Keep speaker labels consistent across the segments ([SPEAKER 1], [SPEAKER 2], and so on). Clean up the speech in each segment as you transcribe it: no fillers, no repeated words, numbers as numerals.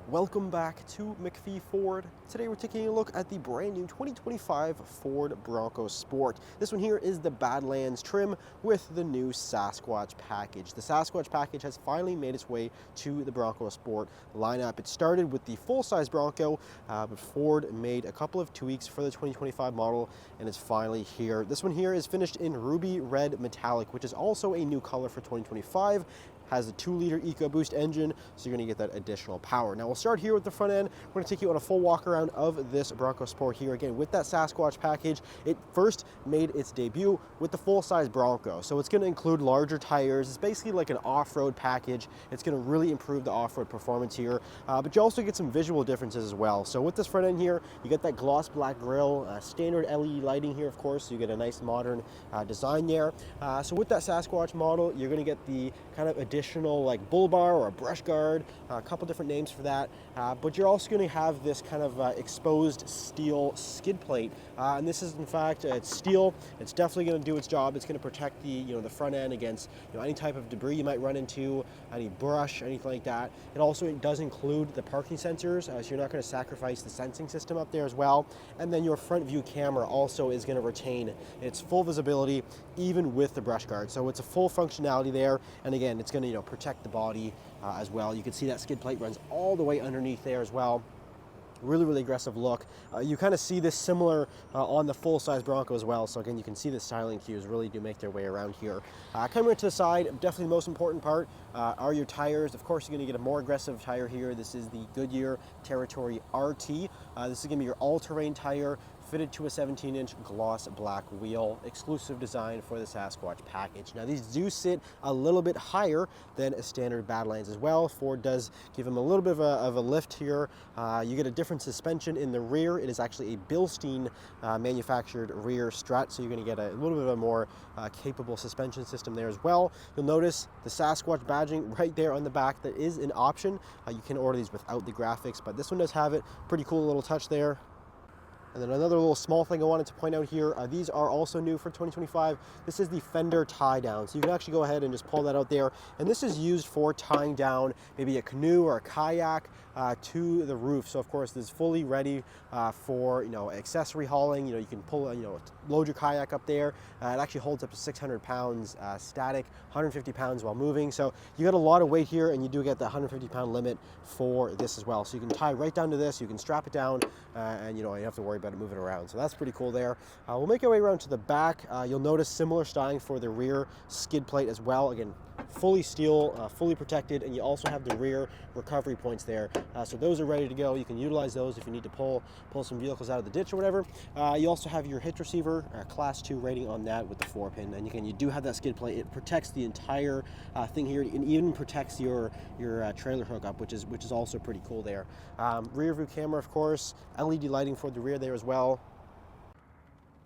[SPEAKER 1] Welcome back to McPhee Ford. Today we're taking a look at the brand new 2025 Ford Bronco Sport. This one here is the Badlands trim with the new Sasquatch package. The Sasquatch package has finally made its way to the Bronco Sport lineup. It started with the full-size Bronco, but Ford made a couple of tweaks for the 2025 model, and it's finally here. This one here is finished in ruby red metallic, which is also a new color for 2025. Has a 2-liter EcoBoost engine, so you're going to get that additional power. Now we'll start here with the front end. We're going to take you on a full walk around of this Bronco Sport here. Again, with that Sasquatch package, it first made its debut with the full-size Bronco. So it's going to include larger tires. It's basically like an off-road package. It's going to really improve the off-road performance here, but you also get some visual differences as well. So with this front end here, you get that gloss black grille, standard LED lighting here, of course, so you get a nice modern design there. So with that Sasquatch model, you're going to get the kind of additional like bull bar or a brush guard, a couple different names for that, but you're also going to have this kind of exposed steel skid plate, and this is in fact it's steel. It's definitely going to do its job. It's going to protect the the front end against any type of debris you might run into, any brush, anything like that. It also does include the parking sensors, so you're not going to sacrifice the sensing system up there as well. And then your front view camera also is going to retain its full visibility even with the brush guard, so it's a full functionality there. And again, it's going to protect the body as well. You can see that skid plate runs all the way underneath there as well. Really aggressive look. You kind of see this similar on the full-size Bronco as well. So again, you can see the styling cues really do make their way around here. Coming to the side, definitely the most important part are your tires. Of course, you're going to get a more aggressive tire here. This is the Goodyear Territory RT. This is going to be your all-terrain tire, fitted to a 17-inch gloss black wheel, exclusive design for the Sasquatch package. Now these do sit a little bit higher than a standard Badlands as well. Ford does give them a little bit of a lift here. You get a different suspension in the rear. It is actually a Bilstein manufactured rear strut, so you're going to get a little bit of a more capable suspension system there as well. You'll notice the Sasquatch badging right there on the back. That is an option. You can order these without the graphics, but this one does have it. Pretty cool little touch there. And then another little small thing I wanted to point out here, these are also new for 2025. This is the fender tie down. So you can actually go ahead and just pull that out there. And this is used for tying down maybe a canoe or a kayak to the roof. So of course this is fully ready for accessory hauling. You can pull, load your kayak up there. It actually holds up to 600 pounds static, 150 pounds while moving. So you got a lot of weight here, and you do get the 150 pound limit for this as well. So you can tie right down to this, you can strap it down, and you don't have to worry about it moving around. So that's pretty cool there. We'll make our way around to the back. You'll notice similar styling for the rear skid plate as well. Again, fully steel, fully protected, and you also have the rear recovery points there. So those are ready to go. You can utilize those if you need to pull some vehicles out of the ditch or whatever. You also have your hitch receiver, class 2 rating on that with the 4-pin. And again, you do have that skid plate. It protects the entire thing here, and even protects your trailer hookup, which is also pretty cool there. Rear view camera, of course, LED lighting for the rear there as well.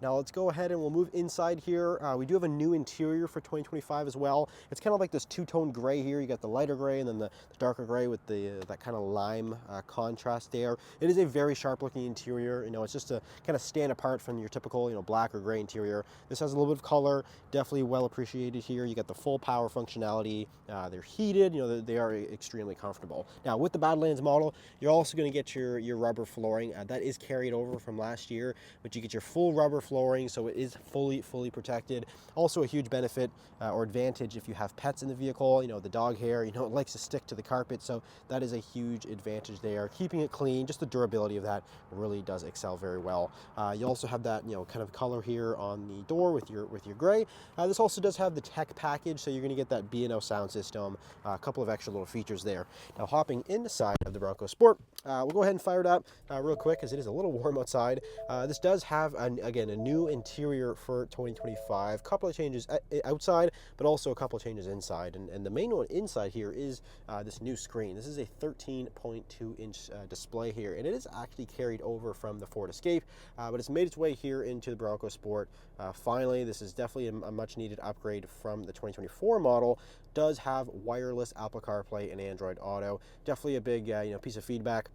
[SPEAKER 1] Now let's go ahead and we'll move inside here. We do have a new interior for 2025 as well. It's kind of like this two-tone gray here. You got the lighter gray and then the darker gray with that kind of lime contrast there. It is a very sharp-looking interior. It's just to kind of stand apart from your typical, black or gray interior. This has a little bit of color, definitely well appreciated here. You got the full power functionality. They're heated. They are extremely comfortable. Now with the Badlands model, you're also going to get your rubber flooring. That is carried over from last year, but you get your full rubber flooring, so it is fully protected. Also a huge benefit or advantage if you have pets in the vehicle. The dog hair, it likes to stick to the carpet, so that is a huge advantage there. Keeping it clean, just the durability of that really does excel very well. You also have that kind of color here on the door with your gray. This also does have the tech package, so you're going to get that B&O sound system, a couple of extra little features there. Now hopping inside of the Bronco Sport, we'll go ahead and fire it up real quick because it is a little warm outside. This does have again a new interior for 2025. Couple of changes outside, but also a couple of changes inside. And the main one inside here is this new screen. This is a 13.2 inch display here, and it is actually carried over from the Ford Escape, but it's made its way here into the Bronco Sport. Finally, this is definitely a much needed upgrade from the 2024 model. Does have wireless Apple CarPlay and Android Auto. Definitely a big piece of feedback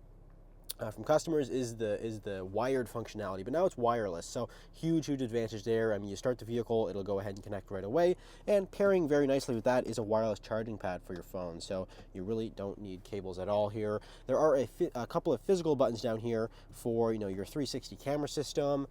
[SPEAKER 1] from customers is the wired functionality, but now it's wireless, so huge advantage there. I mean, you start the vehicle, it'll go ahead and connect right away, and pairing very nicely with that is a wireless charging pad for your phone, so you really don't need cables at all here. There are a couple of physical buttons down here for your 360 camera system,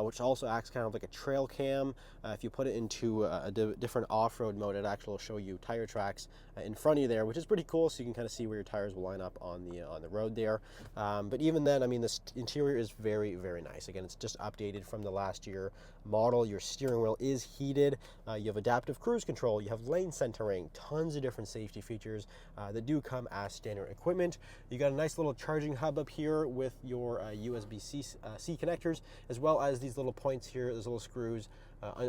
[SPEAKER 1] which also acts kind of like a trail cam. If you put it into a different off-road mode, it actually will show you tire tracks in front of you there, which is pretty cool, so you can kind of see where your tires will line up on the road there. But even then, I mean, this interior is very, very nice. Again, it's just updated from the last year model. Your steering wheel is heated. You have adaptive cruise control. You have lane centering, tons of different safety features that do come as standard equipment. You got a nice little charging hub up here with your USB-C connectors, as well as these little points here, those little screws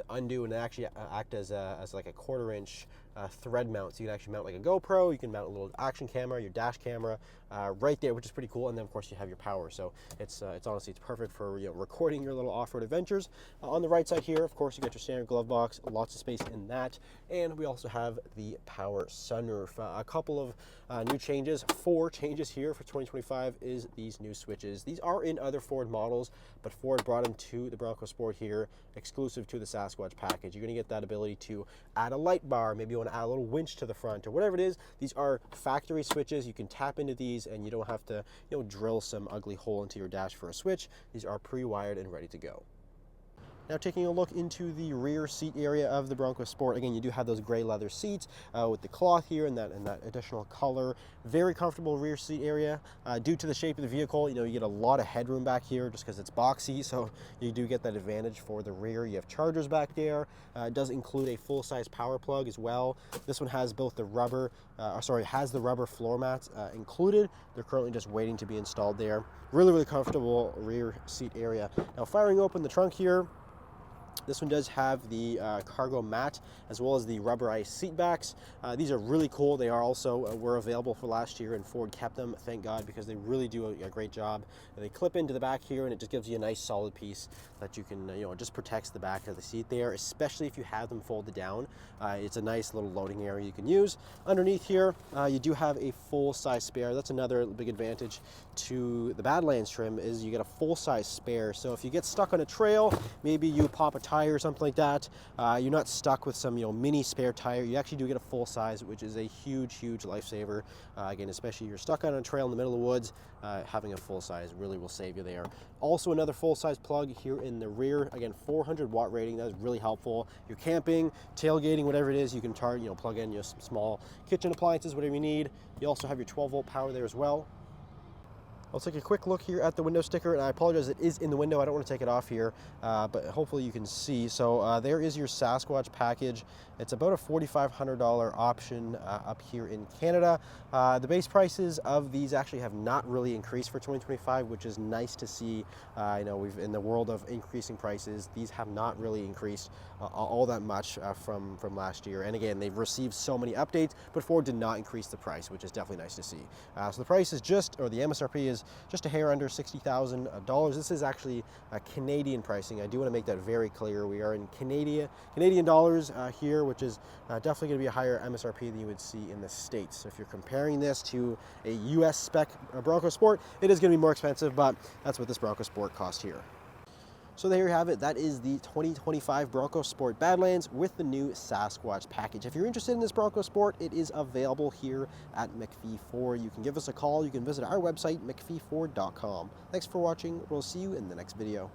[SPEAKER 1] undo and actually act as like a 1/4 inch thread mount, so you can actually mount like a GoPro. You can mount a little action camera, your dash camera right there, which is pretty cool. And then of course you have your power, so it's honestly, it's perfect for recording your little off-road adventures. On the right side here, of course, you got your standard glove box, lots of space in that, and we also have the power sunroof. A couple of new changes, 4 changes here for 2025 is these new switches. These are in other Ford models, but Ford brought them to the Bronco Sport here, exclusive to the Sasquatch package. You're going to get that ability to add a light bar, maybe you want to add a little winch to the front or whatever it is. These are factory switches. You can tap into these and you don't have to drill some ugly hole into your dash for a switch. These are pre-wired and ready to go. Now taking a look into the rear seat area of the Bronco Sport, again, you do have those gray leather seats with the cloth here and that additional color. Very comfortable rear seat area. Due to the shape of the vehicle, you get a lot of headroom back here just because it's boxy, so you do get that advantage for the rear. You have chargers back there. It does include a full-size power plug as well. This one has both the rubber, has the rubber floor mats included. They're currently just waiting to be installed there. Really, really comfortable rear seat area. Now firing open the trunk here, this one does have the cargo mat as well as the rubberized seat backs. These are really cool. They are also were available for last year, and Ford kept them, thank God, because they really do a great job. And they clip into the back here, and it just gives you a nice solid piece that you can, it just protects the back of the seat there, especially if you have them folded down. It's a nice little loading area you can use. Underneath here, you do have a full-size spare. That's another big advantage to the Badlands trim, is you get a full-size spare. So if you get stuck on a trail, maybe you pop a tire or something like that, you're not stuck with some mini spare tire. You actually do get a full size, which is a huge lifesaver. Again, especially if you're stuck on a trail in the middle of the woods, having a full size really will save you there. Also another full size plug here in the rear. Again, 400 watt rating. That is really helpful. You're camping, tailgating, whatever it is, you can plug in some small kitchen appliances, whatever you need. You also have your 12-volt power there as well. I'll take a quick look here at the window sticker, and I apologize, it is in the window. I don't want to take it off here, but hopefully you can see. So there is your Sasquatch package. It's about a $4,500 option up here in Canada. The base prices of these actually have not really increased for 2025, which is nice to see. We've in the world of increasing prices, these have not really increased all that much from last year. And again, they've received so many updates, but Ford did not increase the price, which is definitely nice to see. So the price is the MSRP is just a hair under $60,000. This is actually Canadian pricing. I do want to make that very clear. We are in Canadian dollars here, which is definitely going to be a higher MSRP than you would see in the States. So if you're comparing this to a US spec Bronco Sport, it is going to be more expensive, but that's what this Bronco Sport costs here. So there you have it. That is the 2025 Bronco Sport Badlands with the new Sasquatch package. If you're interested in this Bronco Sport, it is available here at McPhee Ford. You can give us a call. You can visit our website, mcpheeford.com. Thanks for watching. We'll see you in the next video.